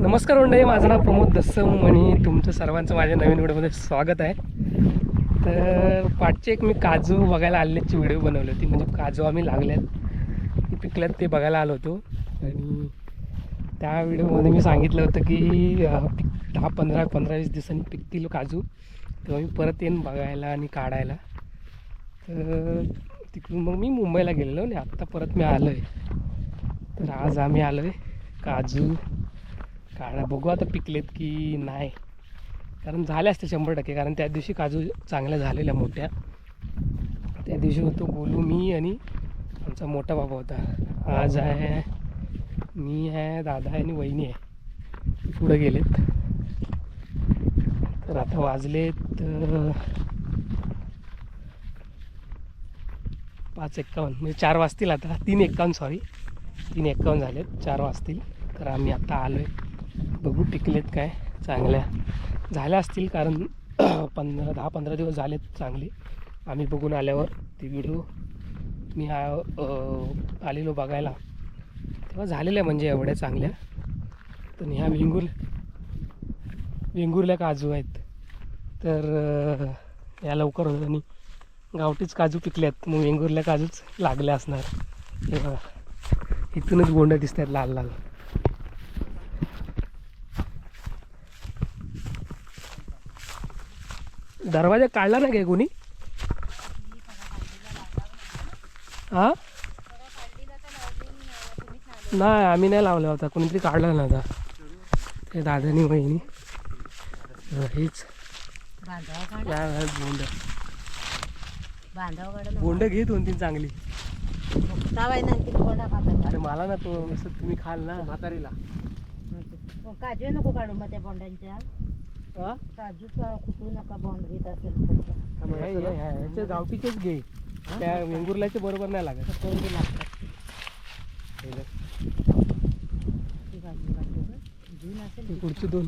नमस्कार मंडळी, माझं नाव प्रमोद दस्सम आणि तुमचं सर्वांचं माझ्या नवीन व्हिडिओमध्ये स्वागत आहे. तर पाठचे एक मी काजू बघायला आलेची व्हिडिओ बनवली होती. म्हणजे काजू आम्ही लागल्यात पिकल्यात ते बघायला आलो होतो. आणि त्या व्हिडिओमध्ये मी सांगितलं होतं की 10-15-20 दिवसांनी पिकतील काजू, तेव्हा मी परत येईन बघायला आणि काढायला. तर तिकडून मग मी मुंबईला गेलेलो आणि आत्ता परत मी आलो आहे. तर आज आम्ही आलो आहे काजू काढा. बघू आता पिकलेत की नाही, कारण झाले असते 100%. कारण त्या दिवशी काजू चांगल्या झालेल्या मोठ्या. त्या दिवशी होतो गोलू, मी आणि आमचा मोठा बाबा होता. आज आहे मी आहे, दादा आहे आणि वहिनी आहे, पुढे गेलेत. तर आता वाजलेत 5:51, म्हणजे 4 वाजतील आता. 3:51 सॉरी, 3:51 झालेत, 4 वाजतील. तर आम्ही आता आलो आहे. बघू टिकलेत काय, चांगल्या झाल्या असतील. कारण 10-15 दिवस झालेत चांगले. आम्ही बघून आल्यावर ती व्हिडिओ मी आलेलो बघायला तेव्हा झालेल्या म्हणजे एवढ्या चांगल्या. तर ह्या वेंगुर्ल्या काजू आहेत. तर या लवकर होत आणि गावठीच काजू पिकल्यात, मग वेंगुर्ल्या काजूच लागल्या असणार. हे बघा, इथूनच बोंड दिसत आहेत लाल लाल. दरवाजा काढला ना काय कोणी? हां, नाही आम्ही नाही लावला होता, कोणीतरी काढला नव्हता. ते दादानी वहिनी हेच बोंड घे 2-3 चांगली. अरे मला ना तो तुम्ही खाल ना म्हातारीला. काजू नको काढू मग त्या बोंडांच्या. काजू कुठू नका बोंड घेत असेल. गावठीचेच घे, त्या वेंगुर्ल्याचे बरोबर नाही लागत. कोणती लागतात पुढचे 2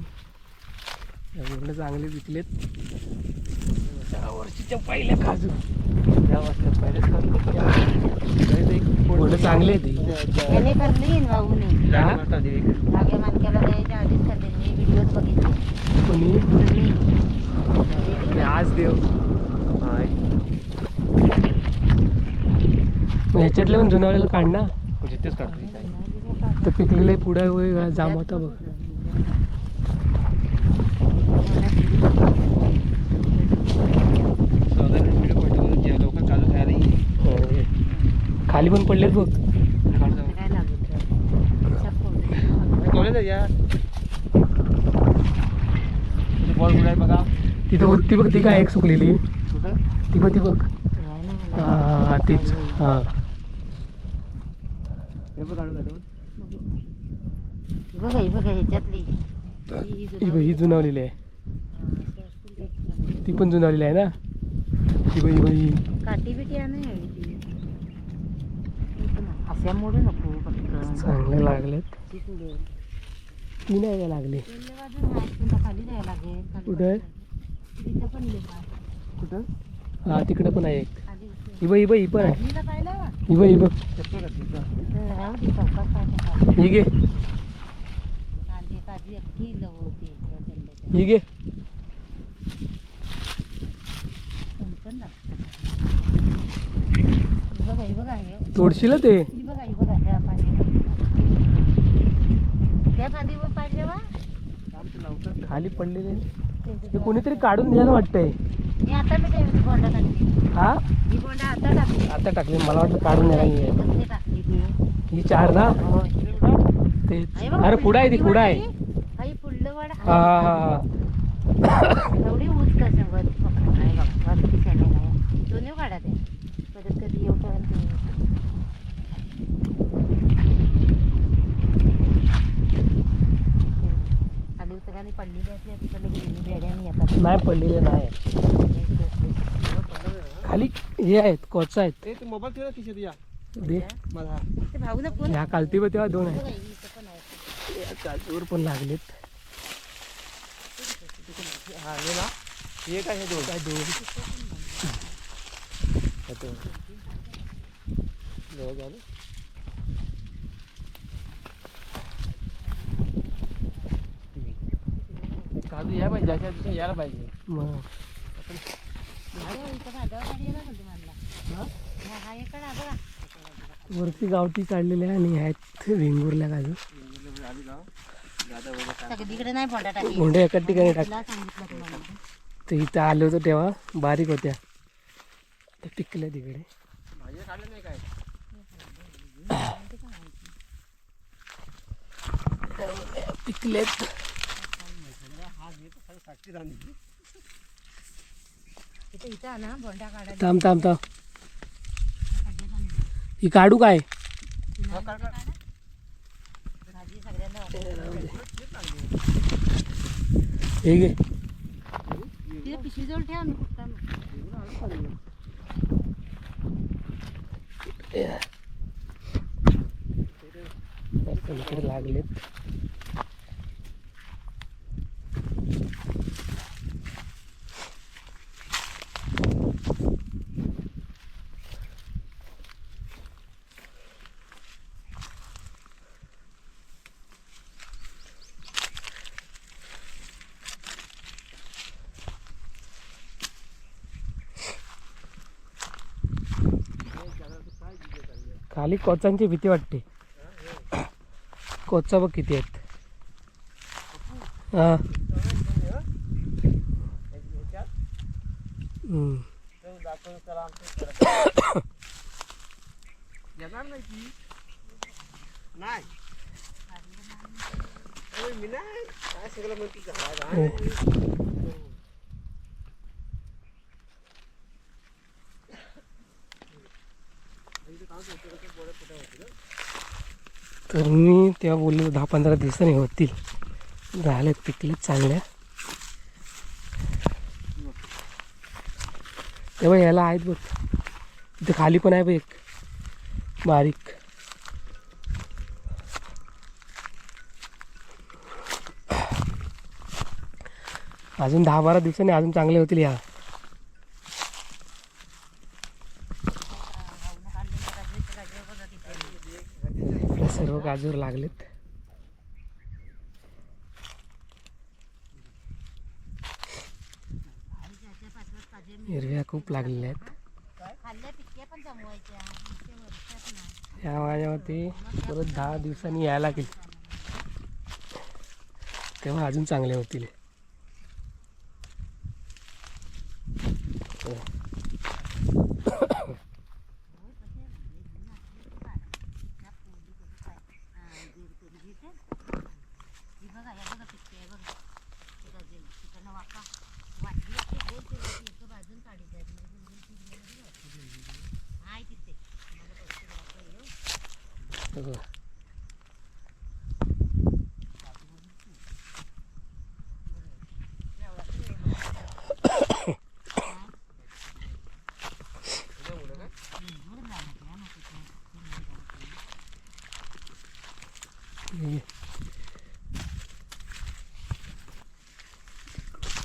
बोंड चांगले विकलेत. त्या वर्षीच्या पहिल्या काजू, त्या वर्षाच्या बोंड चांगले आहेत. याने करली भाऊ मागे मानक्याला द्यायच्या आधीच करले. मी व्हिडिओज बघितले. कोणी आज देव ह्याच्यातले पण जुनावलेलं काढ ना, तेच काढतो. तर पिकलेले पुढे वय जाम होता बघ. लवकर काजू खायला खाली पण पडलेत बघ. बघा तिथं होती बघ, ती काय एक सुकलेली ती बघ, ती बघ. हां तीच. हां बघा ह्याच्यातली ही जुनावलेली आहे. ती पण जुनावलेली आहे ना. ही बाई काठी बिटी अशा मोडू नको. चांगले लागलेत. ती नाही काय लागले. खाली द्यायला लागेल. कुठे? कुठं? हा तिकडे पण आहे एक. ही बाई ही पण आहे. ही बाई बघ, ही घे, ही घे. तोडशील ते. खाली पडलेले ते कोणीतरी काढून द्यायला वाटतंय. हा आता टाकले, मला वाटलं काढून द्यायला. ही 4 ना ते. अरे पुढं आहे, ती पुढं आहे. हा हा हा. एवढी ऊस कसं दोन्ही काढा ते परत कधी येऊ पर्यंत. खाली उतराने पडलेली असली तिकडे भेड्याने येतात. नाही पडलेले नाही, खाली हे आहेत, कोचा आहेत. मोबाईल दे मला ते भाऊ ना कोण ह्या कालती बघ, तेव्हा 2 आहेत. काजूवर पण लागलेत. एक आहे 2 काय 2 झालं. काजू या पाहिजे ज्याच्या दिवशी यायला पाहिजे. मग वरती गावठी काढलेल्या आणि ह्यात वेंगुर्ल्या काजू तिकडे नाही बोंडा टाकली. मोंढे एका ठिकाणी टाक. तुला सांगितलं तुम्हाला. ते इथं आलो होतो तेव्हा बारीक होत्या, ते पिकल्या तिकडे. भाज्या काढल्या नाही काय पिकलेत. इथं आहे ना बोंडा काढायला. थांब थांब थांब, ही काढू काय? भाजी सगळ्यांना हे घे. तिथे पिशवी जवळ ठेवा मी कुठं इकडे लागलेत. खाली कोचांची भीती वाटते. कोचा बघ किती आहेत. हा येणार नाही की नाही मी नाही काय सगळं म्हणते तर मी तेव्हा बोललो 10-15 दिवसांनी होतील. झाल्यात, पिकलेत चांगल्या. तेव्हा याला आहेत बघ, इथे खाली पण आहे बघ एक बारीक. अजून 10-12 दिवसांनी अजून चांगले होतील. या सर्व गाजर लागलेत. हिरव्या खूप लागलेल्या आहेत. या माझ्यावरती परत 10 दिवसांनी यायला लागेल, तेव्हा अजून चांगले होतील.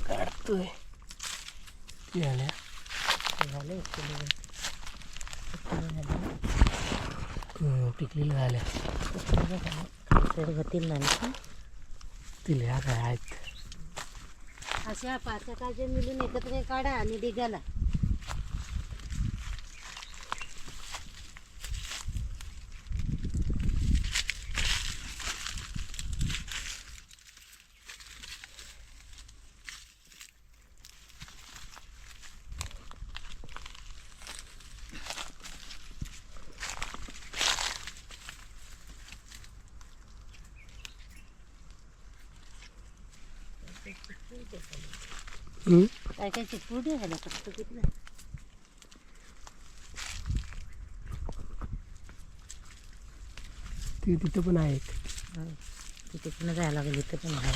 काढतोय झाल्या पिकलेल्या झाल्या होतील ना तिल्या काय आहेत. अशा 5 काज्या मिळून एकत्र काढा आणि डिगाला. काय काय चिटकू दे ह्याला फक्त किती तिथं पण आहे एक. तिथे पण जायला लागेल. इथं पण आहे.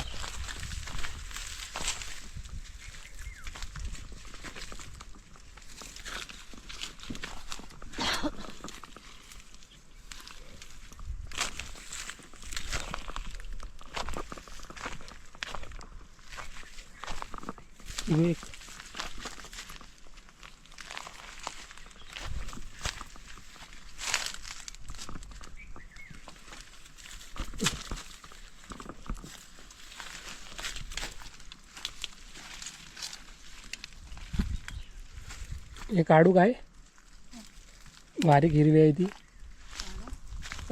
एक हे काढू काय बारीक हिरवी आहे ती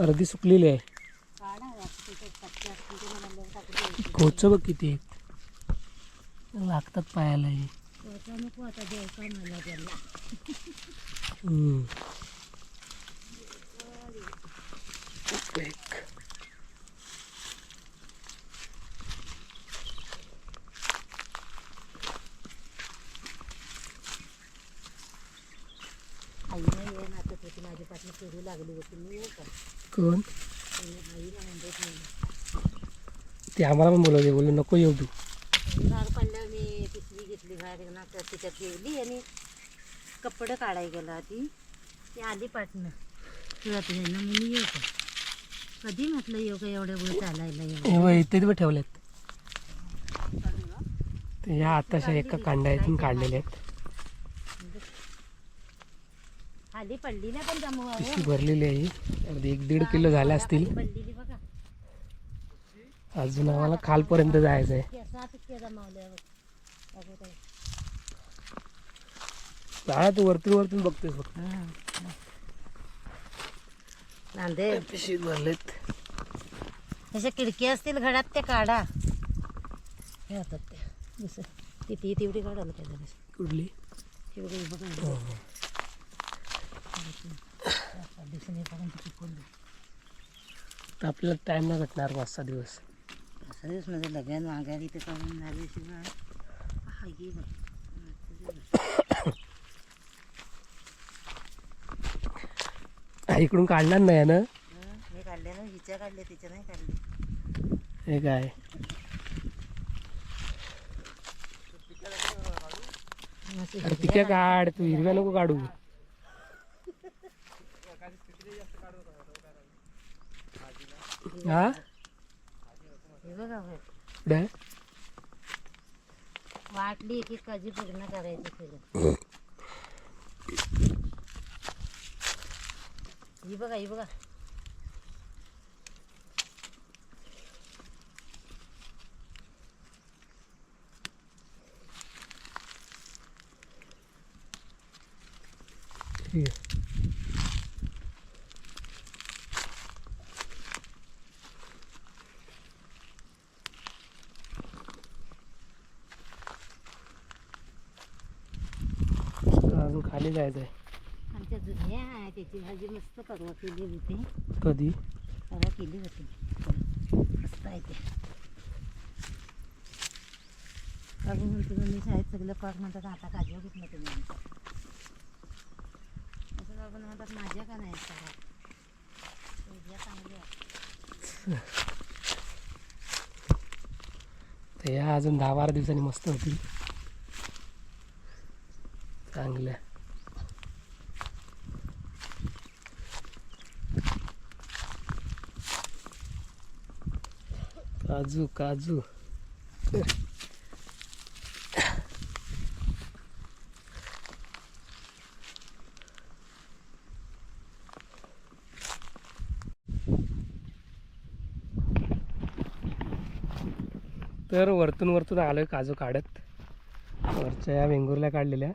अर्धी सुकलेली आहे. कोच बघ किती आहेत. लागतात पायाला हे. नको आता देवता मला त्याला. एक. आईला ये नाचत होती माझ्या पाठला फिरू लागली होती मी येऊ का कोण आईला म्हणत नाही. ते आम्हाला पण बोलवते बोलू नको येऊ तू. झाड पडल्यावर मी पिशवी घेतली बाहेर ना तर तिच्यात ठेवली आणि कपडे काढायला गेला ती आली पाटणं तुला तुझ्या ना मी येऊ का कधी म्हटलं येऊ का एवढ्या वेळ चालायला येऊ. इथे पण ठेवलेत ते या आताशा एका कांड्यातून काढलेले आहेत. खाली पडली ना पण जमवा पिशवी भरलेली आहे अगदी 1-1.5 किलो झाल्या असतील. पडलेली बघा अजून आम्हाला खालपर्यंत जायचं आहे. केसा पिशव्या जमावल्यावर जाळा तू वरतून बघतेस फक्त. नांदे पिशवीत भरलेत. तशा खिडकी असतील घरात त्या काढा हे होतात त्या दुसरं ती तेवढी काढायला काय झालं कुठली तेवढी बघा दिवसांनी तर आपल्याला टाइम नाही भेटणार 5-6 दिवस. असं दिवस म्हणजे लग्न माघारी ते काढून झाले शिवाय हा घे बघ इकडून काढणार नाही ना. मी काढले ना हिच्या काढले तिच्या नाही काढले. हे काय अरे तिच्या काढ तू हिरव्या नको काढू. हा हे बघा होय. कुठे वाटली एक एक काळजी पूर्ण करायचं सगळं. ही बघा ही बघा ठीक आहे. अजून खाली जायचं आहे. आमच्या जुन्या आहे त्याची भाजी मस्त परवा केली होती. कधी परवा केली होती मस्त आहे ते. काजू म्हणते मी शाळेत सगळं पाक म्हणतात आता काजू घेत नाही तुम्ही आमच्या असं बाबा म्हणतात माझ्या का नाही चांगली तर या अजून 10-12 दिवसांनी मस्त होतील चांगल्या. काजू काजू तर वरतून आलोय काजू काढत. वरच्या या वेंगुर्ल्या काढलेल्या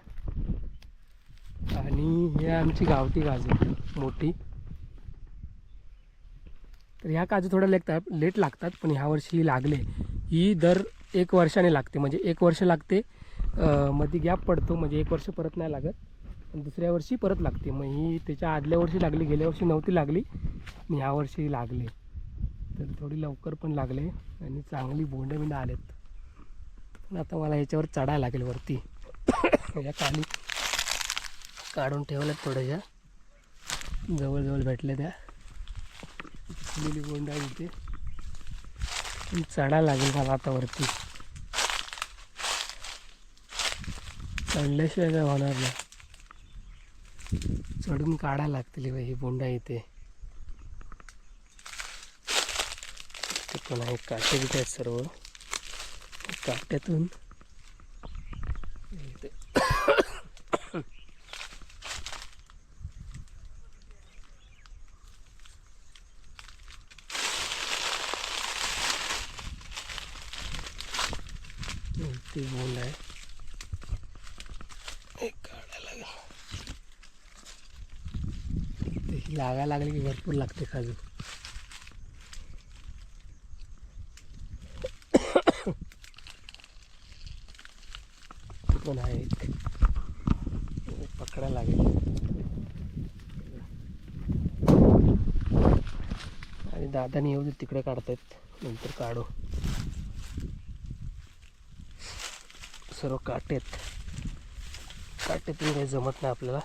आणि हे आमची गावठी काजू मोठी. तर ह्या काजू थोड्या लेट लागतात पण ह्या वर्षी लागले. ही दर 1 वर्षाने लागते म्हणजे 1 वर्ष लागते मध्ये गॅप पडतो म्हणजे 1 वर्ष परत नाही लागत आणि दुसऱ्या वर्षी परत लागते. मग ही त्याच्या आदल्या वर्षी लागली गेल्या वर्षी नव्हती लागली आणि ह्या वर्षी लागले. तर थोडी लवकर पण लागले आणि चांगली बोंडं आलेत. पण आता मला ह्याच्यावर चढायला लागेल वरती. या खाली काढून ठेवल्यात थोड्याशा जवळजवळ भेटल्या त्या फुलेली बोंड आहे इथे. चढायला लागेल मला आता वरती. चढल्याशिवाय काय होणार नाही. चढून काढायला लागतील बाई ही बोंडा इथे. ते पण आहे काटे बिटे आहेत सर्व काट्यातून इथे. ते बोंड आहे हे काढायला लागेल. लागायला लागले की भरपूर लागते काजू. पण आहे एक पकडा लागेल. आणि दादाने येऊ दे तिकडे काढतायत, नंतर काढू. सर्व काटेत काटेतून काही जमत नाही आपल्याला.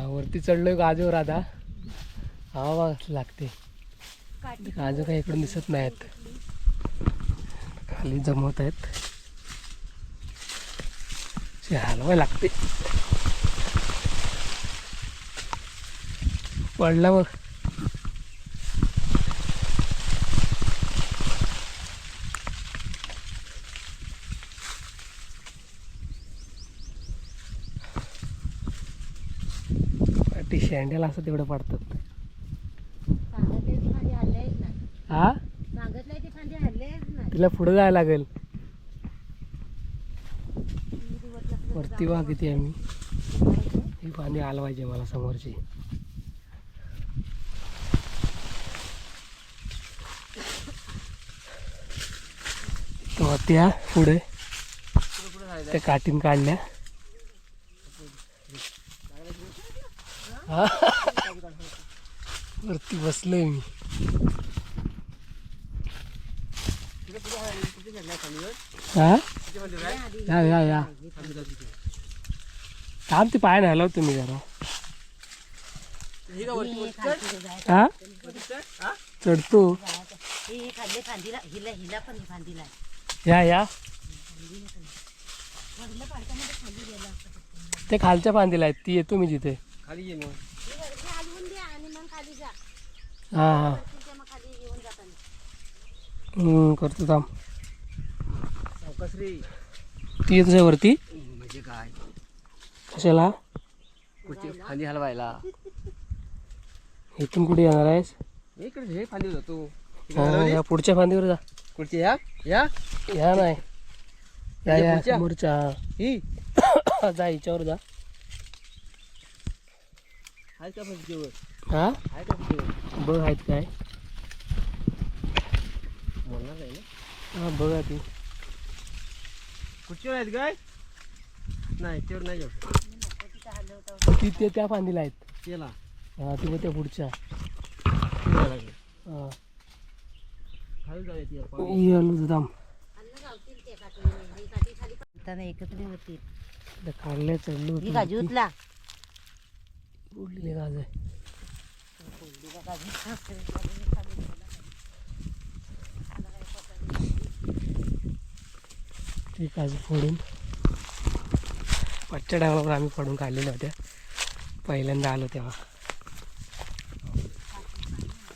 वरती चढलोय काजूवर आता. हवा लागते. काजू काही इकडून दिसत नाहीत, खाली जमवत आहेत. हलवाय लागते. पडला मग. ती शँडेल असं तेवढं पडतात. हा तिला पुढे जायला लागेल. वरती वा किती आम्ही ही पाणी आलं पाहिजे मला समोरची. तेव्हा त्या पुढे त्या काठीन काढल्या. वरती बसलोय मी. हा या या या थांब, ती पाय हलव तुम्ही जरा. हा चढतो. या या ते खालच्या फांदीला आहेत, ती येतो मी जिथे. खाली ये मग. हा हा करतो थांब. सावकाश रे. ती येत वरती म्हणजे काय कशाला? कुठे फांदी हलवायला? इथून कुठे येणार आहेस? इकडे हे फांदी जातो. या पुढच्या फांदीवर जा. कुठची या या या नाही या या पुढच्या? समोरच्या. ही जा हिच्यावर जा. आहे का फांदीवर? हा आहे का फांदीवर? बघ आहेत काय. म्हणणार आहे ना. हा बघा ती कुठच्यावर आहेत काय? नाही तेवढ नाही जाऊ. ती ते त्या फांदीला आहेत. केला हा ती बघ त्या पुढच्या. हा खाली जाऊया ती आपण. ये आलो थांब. एकत्र होती काढल्या चढलो ही काजू उतला. उडलेले गाज आहे. ती काजू फोडून पाचच्या टायमावर आम्ही फोडून काढलेल्या होत्या. पहिल्यांदा आलो तेव्हा.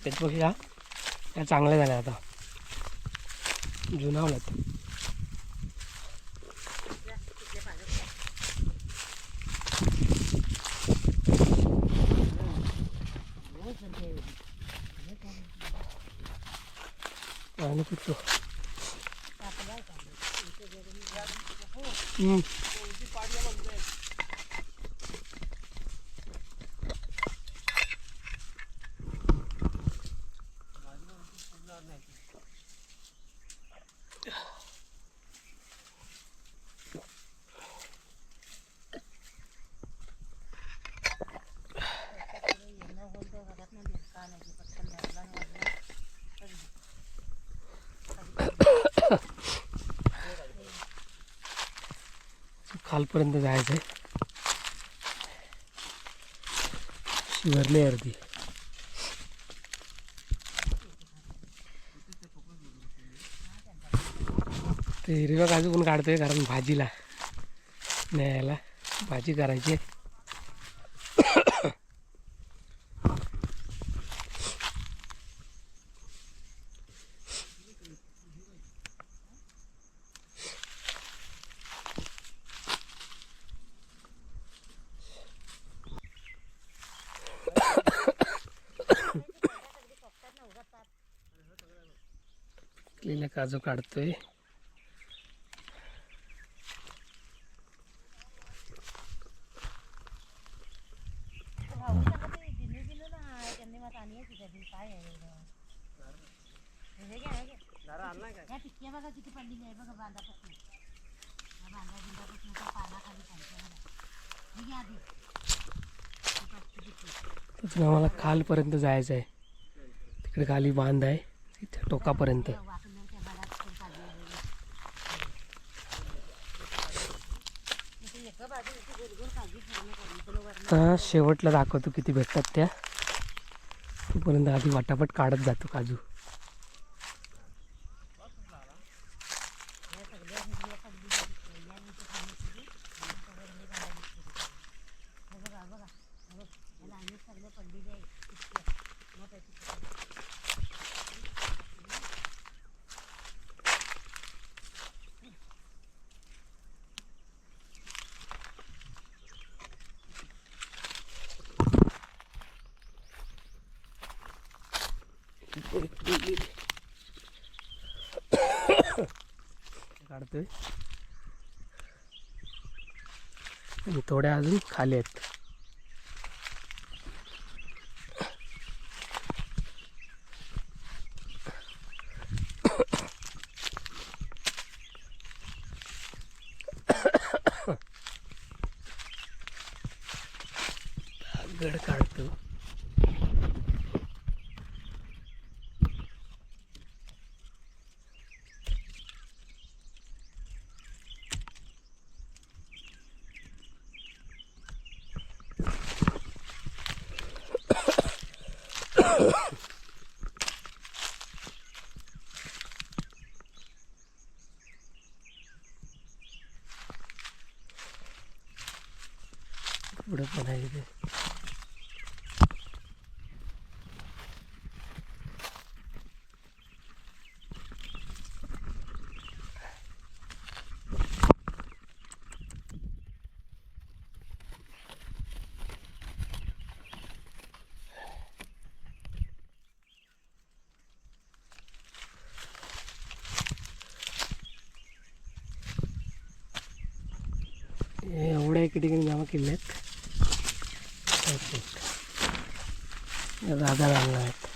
त्याच्यापेक्षा या चांगल्या झाल्या आता, जुनावल्यात. पाणी पितो. खालपर्यंत जायचं आहे. शिवरले अर्धी. ते हिरव्या काजू पण काढतोय कारण भाजीला न्यायला भाजी करायची. पिकलेला काजू काढतोय. बघा किती पडलेली आहे बघा बांधापासून. बांधापासून पानाखाली पडते आधी. तसं आम्हाला खालपर्यंत जायचं आहे. तिकडे खाली बांध आहे तिथे टोकापर्यंत. आता शेवटला दाखवतो किती भेटतात त्या. तोपर्यंत आधी वाटापट काढत जातो काजू. काढतोय आणि थोड्या अजून खाली आहेत. गड काढतो. पुढे पण आहे इथे. एवढ्या एका ठिकाणी जमा केले आहेत. राधा लागला आहेत.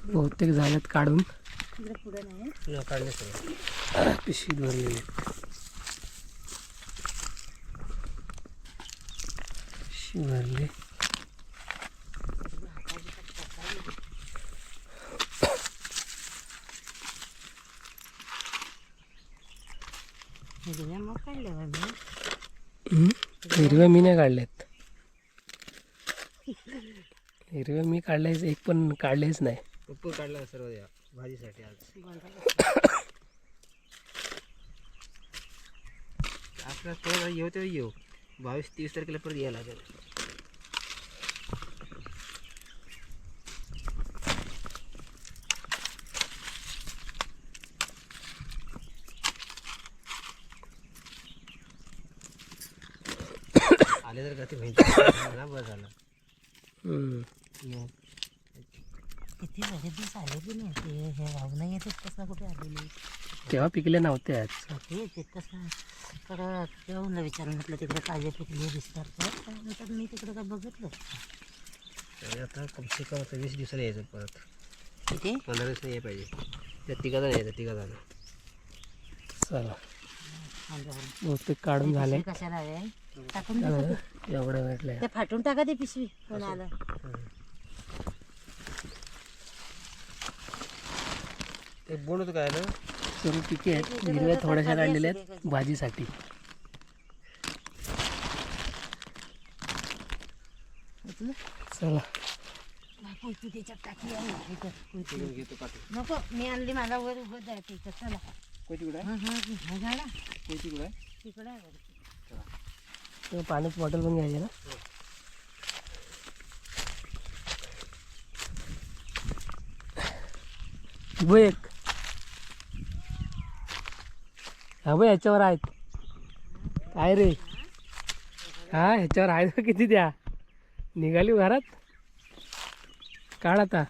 बहुतेक झाल्यात काढून. काढले सगळं पिशवीत भरलेले आहेत. पिशवी भरली. हिरव्या मी नाही काढल्यात. हिरव्या मी काढल्याच एक पण काढलेच नाही. पप्पू काढला सर्व या भाजीसाठी आज. आपला थोडा येऊ तेव्हा येऊ. 22-23 तारखेला परत यायला लागेल. आले तर का ते माहिती ना. बरं झालं. किती बरेच दिवस आले की नाही ते. हे वाहून येतेच कसं कुठे आलेली. तेव्हा पिकले नव्हते आज. ते कसं परत येऊन विचारून म्हटलं तिकडे ताजे पिकले दिसतात तर नंतर मी तिकडे काय बघितलं. आता कमसे कम 20 दिवसाला यायचं परत. किती 15 दिवस नाही पाहिजे. त्या तिघाजण यायचं. तिघाजण चला बहुतेक काढून झाले. कशाला आहे टाकून द्या. एवढं भेटलंय. ते फाटून टाका ते पिशवी. कोण आलं ते बोल होतं काय ना. सर्व पिके आहेत. हिरव्या थोड्याशा काढलेल्या आहेत भाजीसाठी. चला त्याच्यात टाकली घेतो पाठी. नको मी आणली मला वर उभं जायचं. चला कोयती कुठं आहे? झाडा कोयती कुठं आहे? तिकडे आहे वरती. पाण्याची बॉटल पण घ्यायची ना. बघ एक. हा बघ ह्याच्यावर आहेत. काय रे. हा ह्याच्यावर आहेत किती. त्या निघाली घरात. काढ आता.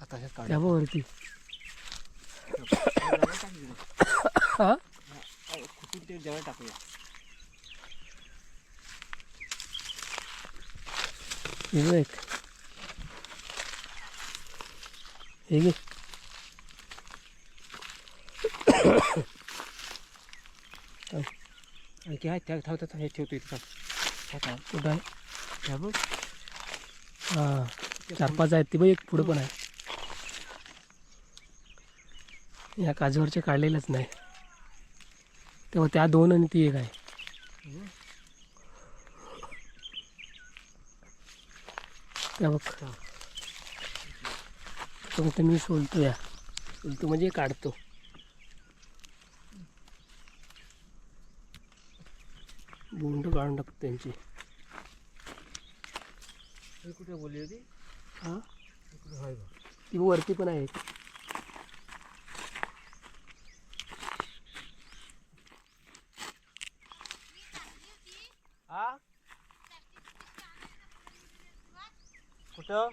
आता हे काढ. त्या बघ वरती. हा कुठून ते जवळ टाकूया. हे बघ. हे घे. आणखी आहे त्या थांब हे ठेवतो इथं. कुठं आहे? ह्या बघ. हा 4-5 आहेत. ती बघ एक पुढं पण आहे. या काजूवरचे काढलेलंच नाही. तेव्हा त्या 2 आणि ती 1 आहे. त्या बघ. तो ते मी सोलतो. या सोलतो म्हणजे काढतो. बोंड काढून टाकतो त्यांची. ही कुठे बोलली होती? हा कुठे आहे बघ. ती वरती पण आहे. हा कुठं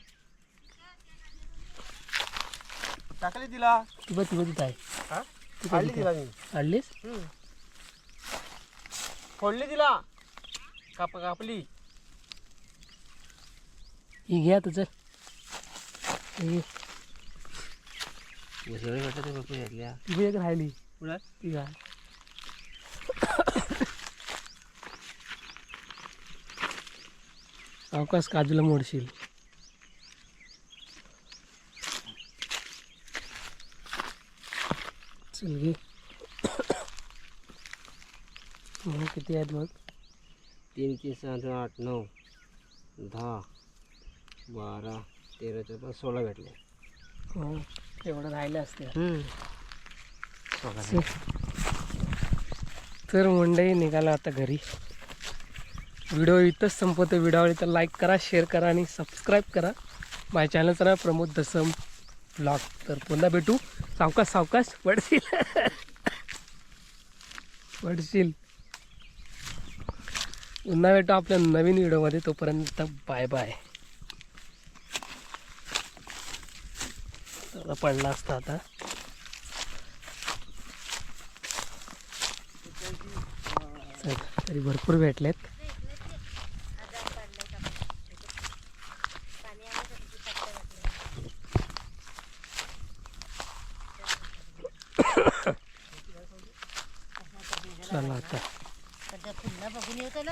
टाकली तिला? ती बघ तिथं आहे. हा ती काढली बघ तिला तिथं. मी. काढलीस? फोडली तिला. कापली. ही घ्या तुझं. ही सगळे वाटत ते बापू यातल्या. ती बी एक राहिली. कुठं? ती घा. सावकाश काजूला मोडशील. चल घे. मग किती आहेत बघ. 3, 3, 7, 8, 9, 10, 12, 13, 14, 16 भेटले. हो एवढं राहिले असते. 16. तर मंडळी निघाला आता घरी. व्हिडिओ इथंच संपवतो. व्हिडिओ आवडली तर लाईक करा, शेअर करा आणि सबस्क्राईब करा. माझ्या चॅनलचं नाव प्रमोद दसम ब्लॉग. तर पुन्हा भेटू. सावकाश सावकाश पडशील. पडशील. पुन्हा भेटू आपल्या नवीन व्हिडिओमध्ये. तोपर्यंत बाय बाय. आता पडला असता आता. चल तरी भरपूर भेटलेत. चला आता. पुन्हा बघून येऊ त्याला.